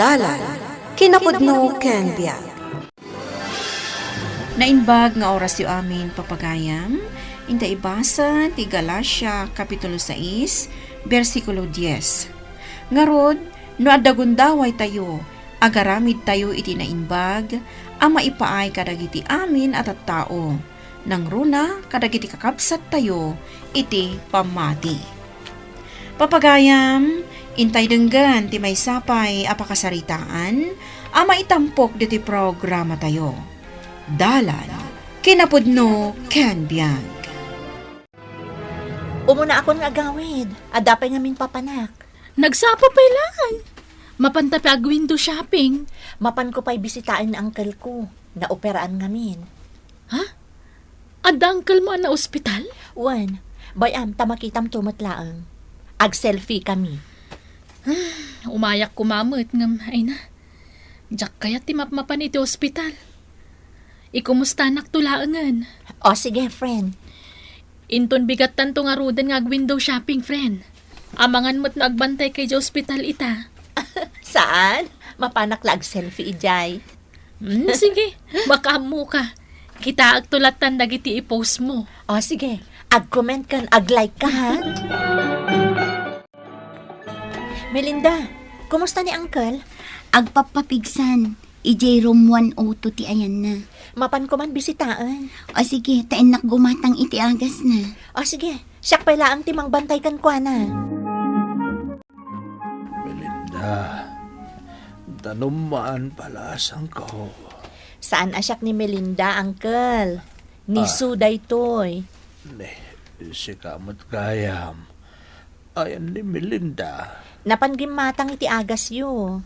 Dalan, kinapudno ken biag. Nainbag nga oras yu amin papagayam, inta ibasa ti Galacia Kapitulo 6, versikulo 10. Ngarod, no adagundaway tayo, agaramid tayo iti nainbag, ama ipaay kadagiti amin at tao, nang runa kadagiti kakabsat tayo, iti pamati. Papagayam, intay denggan ti may sapay apakasaritaan, ama itampok diti programa tayo. Dalan, kinapudno ken biag. Umuna akong agawid, adapay ngamin papanak. Nagsapa pa ilan. Mapantapi ag window shopping. Mapan ko pa'y bisitain na uncle ko, na operaan ngamin. Adda uncle mo na ospital? Wan, bayam tamakitam tumatlaang. Ag-selfie kami. Umayak kumamot ngam, ay na. Diyak kaya timapmapan iti ospital. Ikumusta anak tulaangan? O sige, friend. Inton bigat tanto nga rudan nga window shopping, friend. Amangan mo't nagbantay kay di ospital ita. Saan? Mapanak lag selfie ijay. Sige, makamu ka. Kita agtulatan dagiti i-post mo. O sige, ag-comment kan, ag-like ka ha? Melinda, kumusta ni uncle? Agpapapigsan. Ijay room 102 ti ayan na. Mapan ko man bisitaan. O sige, tain nak gumatang iti agas na. O sige, siyak pala ang timang bantay kan kwa na. Melinda, tanumaan palasang ko. Saan asyak ni Melinda, uncle? Ni Suday toy. Si kamot kayam. Ayan ni Melinda. Napangimatang iti agas yu.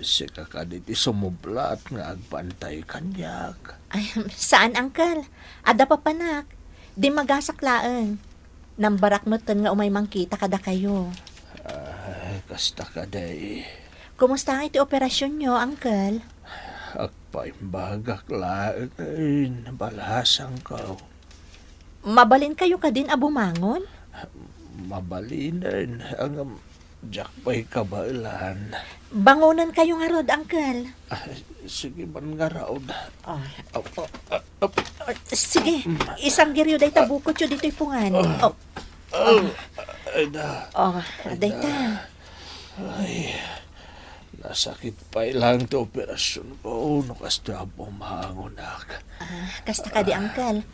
Si kakaditi sumublat nga agbantay kanyak. Ay, saan, uncle? Ada pa panak. Di magasaklaan. Nambarak nutan nga umay mangkita kada kayo. Kasta kaday. Kumusta nga iti operasyon nyo, uncle? Agpaimbagak lain. Balasang ko. Mabalin kayo ka din abumangon? Mabalinan ang jakpay kabailan. Bangunan kayo nga rod, uncle. Sige man nga raod. Sige, isang giryo day tabukot yun dito'y pungan. Dayta. Ay, nasakit pa ilang to operasyon ko. Nukas to abong maangunak. Kasta ka di, uncle.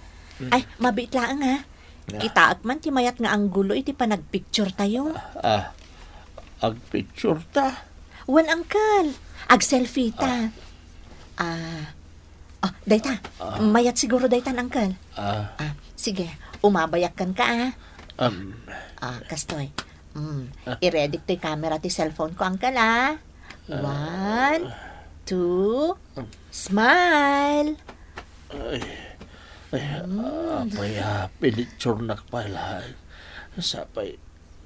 Ay, mabitlaan ha. Kita man ti mayat nga ang gulo iti panagpicture tayo. Agpicture ta. Wan, uncle. Ag-selfie ta. Dayta. Mayat siguro daytan, uncle. Sige, umabayakan ka kastoy. I-ready to'y camera ti cellphone ko, uncle 1, 2, smile. Apaya, pinicture nak pala. Sapay,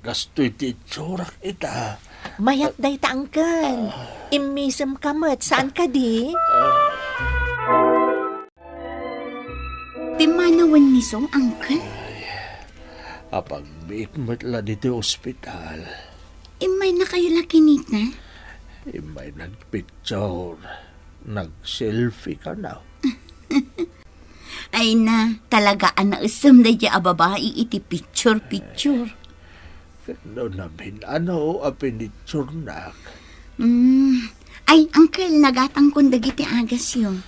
gastoy ti tsurak ita. Mayat dayta, uncle. Imisem kamet. Saan ka di? Timanawan ni song, uncle. Apag-biit mo't la dito ospital. Imay na kayo laki nita. Imay nagpicture. Nag-selfie ka na. Ay na, talagaan na usam na dya babae iti picture. No namin, ano a pinicture nak? Ay, uncle, nagatang kong dagiti agas yun.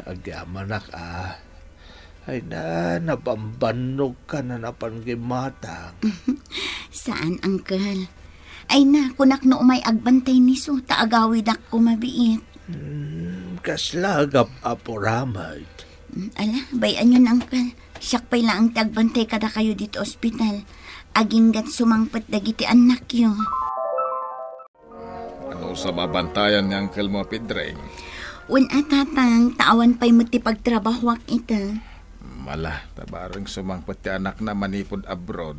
Agamanak Ay na, napambanog ka na napanggimatang. Saan, uncle? Ay na, kunak no umay agbantay ni so, taagawid ako mabiit. Kaslagap aporamay. Ala, bayan yun, uncle. Siyak pa'y lang tagbantay kada kayo dito ospital. Aginggat sumangpat dagiti anak yun. Ano sa babantayan ni Uncle mo, Pedreng? Un atatang, tawan pa'y matipagtrabahwak ito. Mala, tabarang sumangpot ti anak na manipod abroad.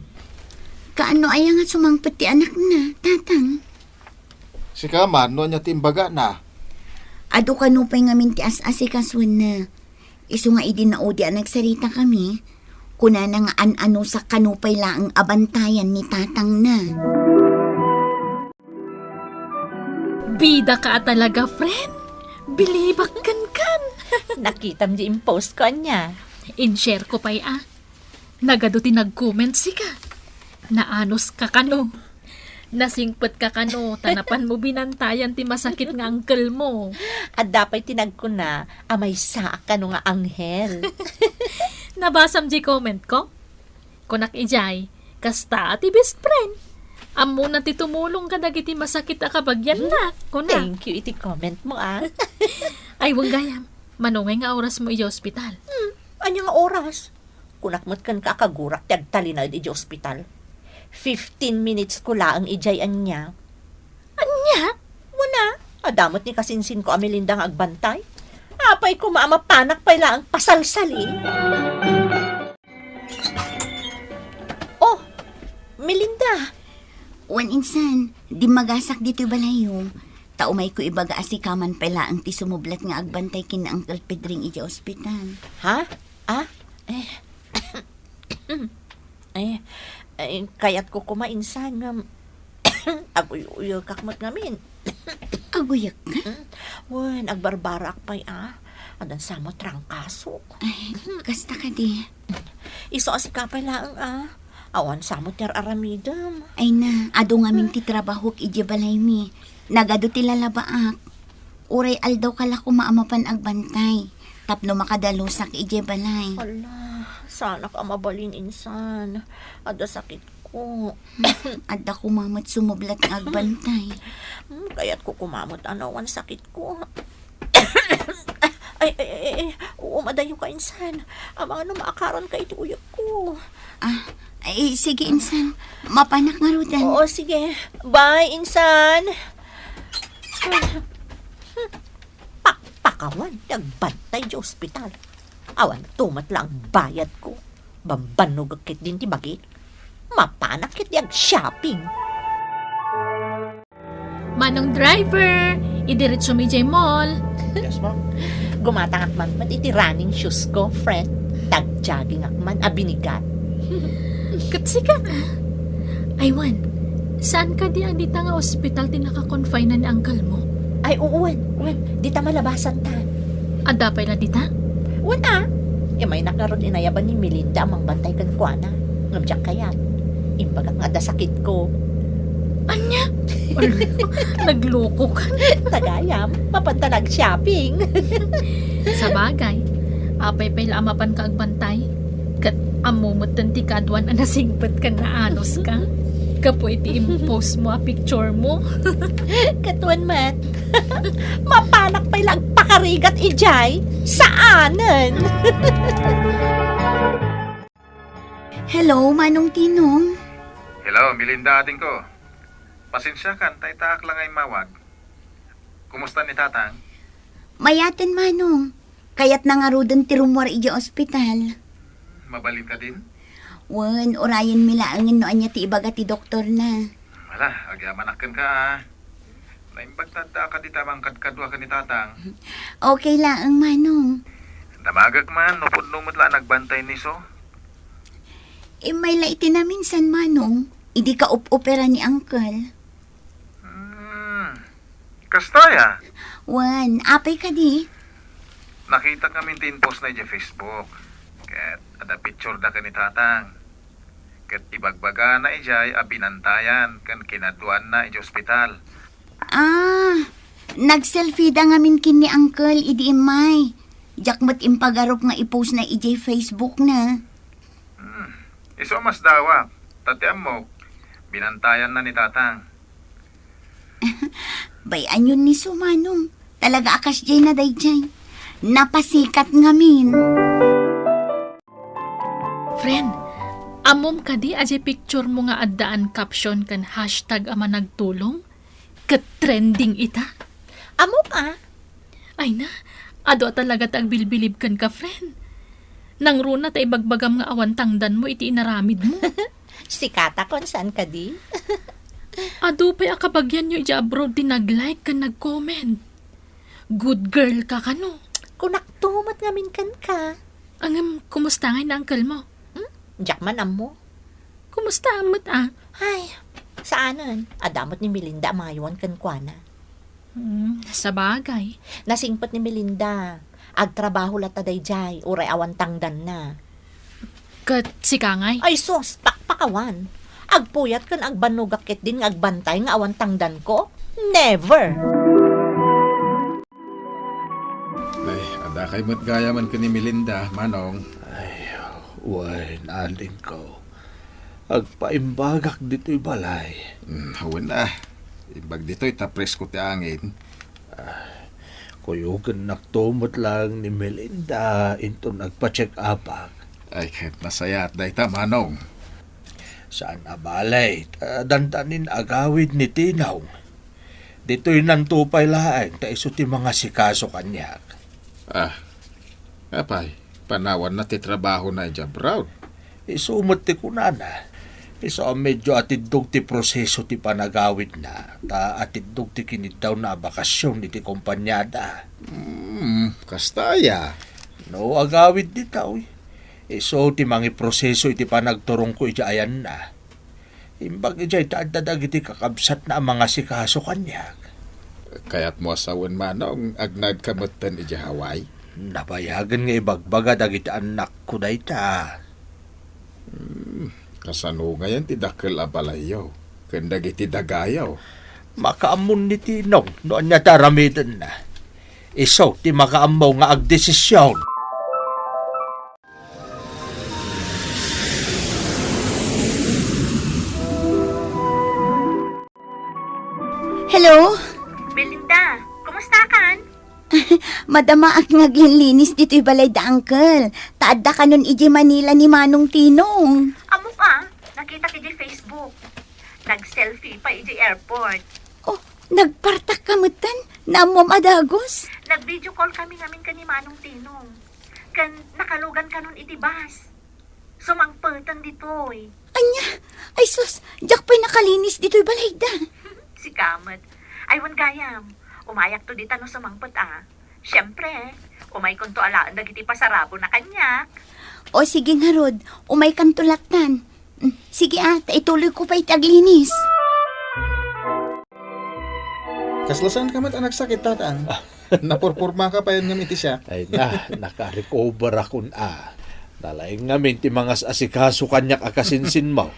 Kaano ay nga sumangpat ti anak na, tatang? Si Kaman, no niya timbaga na. Ado ka no pa'y ngamin ti as-asikaswan na. Isu nga idi na odi ang nagsarita kami. Kuna na nga an-ano sa kanupay laang abantayan ni tatang na. Bida ka talaga, friend. Bilibak kan. Nakita mo di yung post ko niya. In-share ko pa'y Nagado tinag-comment si ka. Naanos ka kano. Nasingpet ka kano. Tanapan mo binantayan ti masakit nga uncle mo. At dapat tinag ko na, amay sa ka nga anghel. Nabasam di comment ko? Kunak ijay, kasta ti best friend. Amo na ti tumulong ka dagiti masakit a kabagyan na. Kunak. Thank you, iti comment mo Ay, wang gayam. Manungay nga oras mo i hospital. Anya nga oras? Kunakmot kan kakagurak tag talinad iti ospital. 15 minutes ko laang ijayan niya. Anya? Wala. Adamot ni kasinsin ko Melinda nga agbantay. Apay ko maamapanak pa'y laang pasalsali. Oh, Melinda. Wan insan, di magasak dito balayo. Taumay ko ibaga asikaman pala ang ti sumublat nga agbantay kin Uncle Pedring iti ospital. Ha? Kayat ko kumainsan nga aguy-uyo kakmat ngamin. Aguyak ka? Wan, agbarbarak pa'y adan samot trangkasok. Ay, kasta ka di. Iso asikapay laang awan samot yar aramidam. Ay na, ado ngamin ti trabaho iti balay mi. Nagado ti lalabaak. Uray aldaw kala ko maamapan agbantay. Tapno makadalusak iti balay. Ala, sana ka mabalin insan. Ada sakit ko. Adda kumamat sumublat nga agbantay. Kaya't ko kumamot anawan sakit ko. ay, umadayo ka insan. Amang maakaron ka iti uyok ko. Ay, sige insan. Mapanak nga rudan. Oo, sige. Bye, insan. Pakawan, nagbantay di ospital. Awan, tumat lang bayad ko. Bambanog akit din ti bagit. Mapanak kit di shopping. Manong driver, idiretso mi jay mall. Yes, ma'am. Gumatang akman man iti running shoes ko, friend. Tag-jogging akman, abinigat. Katsika. Aywan, saan ka di andita nga ospital ti naka-confine na ni uncle mo? Ay, uwan. Di ta malabasan ta. Ada pa'y na dita? Wala. May nakaroon inayaban ni Melinda amang bantay kan kuana. Ngamjak kayat. Imbagak nga da sakit ko. Anya? Nagloko ka. Tagayam, mapantanag shopping. Sa bagay, apay pa'y laamapan ka agbantay. Kat amumot ti kadwan na nasingpat ka na anos ka. Kapoy ti impose mo a picture mo. Katuan mat. Mapanak pa'y lang pakarigat ijay. Saanan? Hello, Manong Tinong. Hello, Melinda ating ko. Pasensya kan, tay taak lang ay mawag. Kumusta ni tatang? Mayatan, Manong. Kayat na nga rudan ti rumwar iti ospital. Mabalin ka din? Wan, orayan milaangin no anya ti ibaga ti doktor na. Wala, agyaman ka Naimbag tanda ka di tamang kadkadwa ka ni tatang. Okay lang ang Manong. Damagag man, nupod-numod lang nagbantay ni so. May laiti na minsan, Manong. Idi ka opera ni Uncle. Kastaya. Wan, apay ka di. Nakita kami tin post na di Facebook. Ket ada picture da ka ni tatang. Ket ibagbaga na ijay abinantayan kan kinaduan na iji ospital. Nag-selfie da ngamin kin ni Uncle, idi imay. Jakmat impagarop nga i-post na iji Facebook na. Iso mas dawa. Tatiam mo, binantayan na ni tatang. Bayan yun ni Sumanong. Talaga akas jay na day jay. Napasikat ngamin. Friend, amom ka di aje picture mo nga addaan caption kan hashtag ama nagtulong? Ka-trending ita? Amo ka? Ay na, ado talaga tagbilbilib kan ka, friend. Nang runa ta ibagbagam nga awan tangdan mo iti inaramid mo. Sikata kon saan ka di? Ado pa'y akabagyan nyo ija abroad din nag-like ka nag-comment. Good girl ka kano. Kunaktumat ngamin kan ka. Ang kumusta nga na uncle mo? Jakman mo. Kumusta amot Ay, saanan? Adamot ni Melinda amayawan kan kuana. Sa bagay. Nasingpot ni Melinda. Agtrabaho lata dayjay, uray awan tangdan na. Kat si Kangay. Ay sos, pakpakawan. Agpuyat kan agbanugakit din nga agbantay nga awan tangdan ko? Never! Ay, ada kay mo't gaya man ko ni Melinda, Manong. Uy, naling ko. Agpaimbagak dito'y balay. Hawan na. Ibag dito'y tapres ko ti angin. Kuyugan naktumot lang ni Melinda into nagpa-check up. Ay, kahit nasayat dahi ta, Manong. Saan na balay? Dandanin agawid ni Tinaw. Dito'y nantupay laang ta iso ti mga sikaso kanyak. Kapay, panawan na ti trabaho na dyan, Brown. Isumot ti kunana. Iso medyo atidog ti proseso ti panagawid na. Ta atidog ti kinitaw na bakasyon ni ti kompanyada. Kastaya. No, agawid di tao. Iso ti mangi proseso iti panagturong ko iti ayan na. Imbag iti taadadag iti kakabsat na ang mga sikaso kanyak. Kaya't mo asawan, Manong, agnad kamutan iti Hawaii. Napayagan nga ibagbaga dagiti anak ko dayta. Kasano ngayon ti dakkel abalayaw. Kandag iti dagayaw. Makaamon ni Tinong noon niya taramidan na. Iso ti makaamaw nga agdesisyon. Hello? Melinda, kumusta kan? Madama ak ngaglinlinis dito'y balay da, Uncle. Taadda ka nun iji Manila ni Manong Tinong. Amo pa, nakita ki di Facebook. Nag-selfie pa iji airport. Oh, nagpartak ka mutan? Naamom adagos? Nag-video call kami ngamin ka ni Manong Tinong. Kan nakalugan ka nun iti bus. Sumangpatan ditoy. Anya, ay sus, jak pa'y nakalinis dito'y balay da. Si Kamat. Aywan gayam. Umayak to dita no sumangpot Siyempre, umay kon to alaan dagiti pasarabo na kanya. O sige nga Rod, umay kang tulatan. Sige ituloy ko pa'y taglinis. Kaslasan ka mat anak sakit, tatang. Napurpurma ka pa yun ng iti siya. Ay naka-recover ako na. Nalaing ngamin ti mga asikaso kanyak akasinsin mo.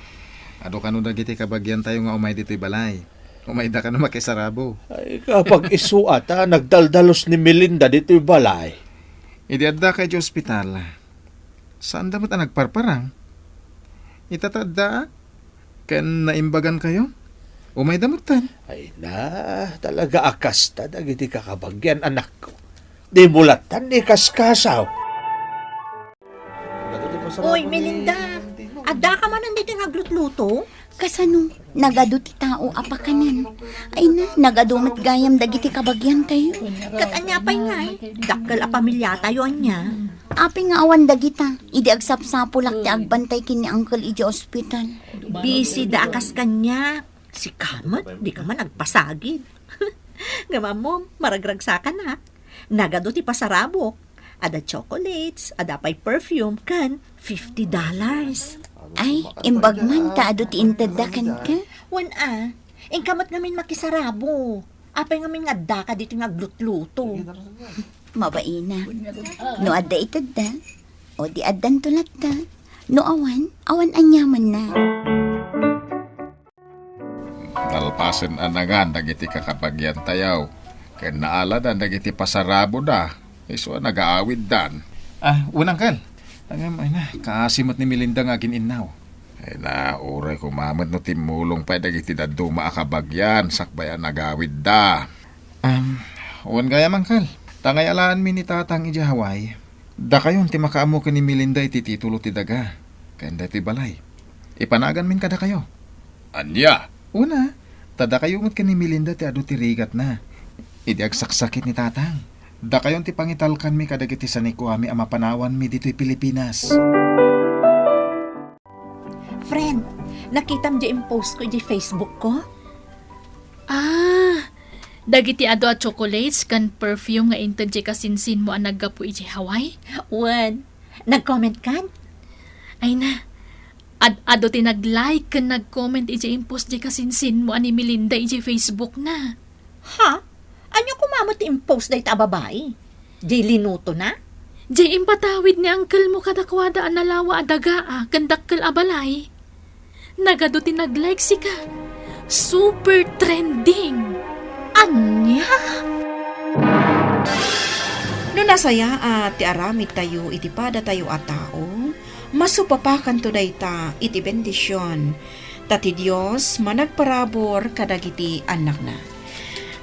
Ado ka no dagiti kabagyan tayo nga umay dito'y balay. Umay da ka no makisarabo. Ay kapag isuat nagdaldalos ni Melinda dito'y balay. Idi adda kay di ospital. Saan dapat nagparparang? Itatadda? Kan naimbagan kayo? Umay damutan. Ay talaga akas ta dagiti kakabagyan anak ko. Di mulatan ni kaskasaw. Uy, Melinda, adda ka man nandito nga glutluto? Kasano, nagado ti tao apakanan. Ay nagadumat gayam dagiti kabagyan tayo. Kat anya pa'y ngay. Dakkel a pamilya tayo anya. Api nga awan dagita, idi agsapsapulak ti agbantay kini Uncle iji ospital. Busy da akas kanya. Si Kamat, di ka man nagpasagid. Nga mo, maragragsakan na. Nagado ti pasarabok. Ada chocolates, ada pa'y perfume kan $50. Ay, imbag man kaado ti intadakan ka. Wan ing kamat ngamin makisarabo. Apay ngamin nga da ka dito nga glutluto. Mabaina. No adda itadda, o di addan tulat da. No awan anyaman na. Nalpasan anagan dagiti kakabagyan tayaw. Kan naala na dagiti pasarabo da. Iso nagaawid dan. Unang kal. Angam ay na, kaasimot ni Melinda nga gininaw. Ay na, oray kumamad no timulong pa dagiti daddo maakabagyan, sakbayan nagawid da. Uwan gaya mangkal. Tangay alaan mi ni tatang iji Hawaii. Da kayon ti makaamo ka ni Melinda iti titulo ti daga. Kanda ti balay. Ipanagan min kada kayo. Anya? Una, tada kayo ka ni Melinda ti adu ti rigat na. Idi agsaksakit ni tatang. Da kayon ti pangitalkan mi kadagiti saniko ami ang mapanawan mi dito'y Pilipinas. Friend, nakita mo yung post ko di Facebook ko? Dagiti ado at chocolates kan perfume nga inted di kasinsin mo ang naggapu iji Hawaii? Wan, nag-comment kan? Ay na, ado ti nag-like kan nag-comment iji impost di kasinsin mo ani Melinda iji Facebook na. Ha? Anyo kumamot impose day ta babae? Jay linuto na? Jay impatawid ni uncle mo kadakwada ang nalawa adaga gandakkel abalay. Nagado tinag-like si ka. Super trending. Anya? No nasaya ti aramid tayo iti pada tayo a tao, masupapakan to dayta iti bendisyon. Tati Dios managparabor kadagiti anak na.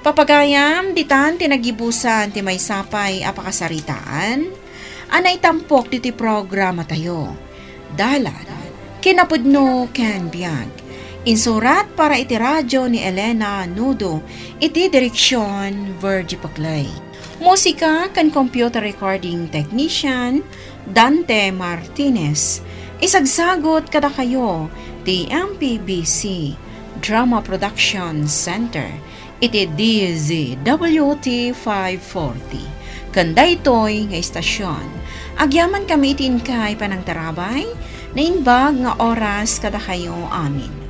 Papagayam ditan tinagibusan ti may sapay apakasaritaan, anay tampok diti programa tayo. Dalan, kinapudno ken biag. Insurat para iti radyo ni Elena Nudo, iti direksyon Virgie Paclay. Musika kan computer recording technician Dante Martinez. Isagsagot kada kayo ti MPBC Drama Production Center. Iti DZWT 540. Kanda ito'y nga istasyon. Agyaman kami itin kay panang tarabay, na inbag nga oras kada kayo amin.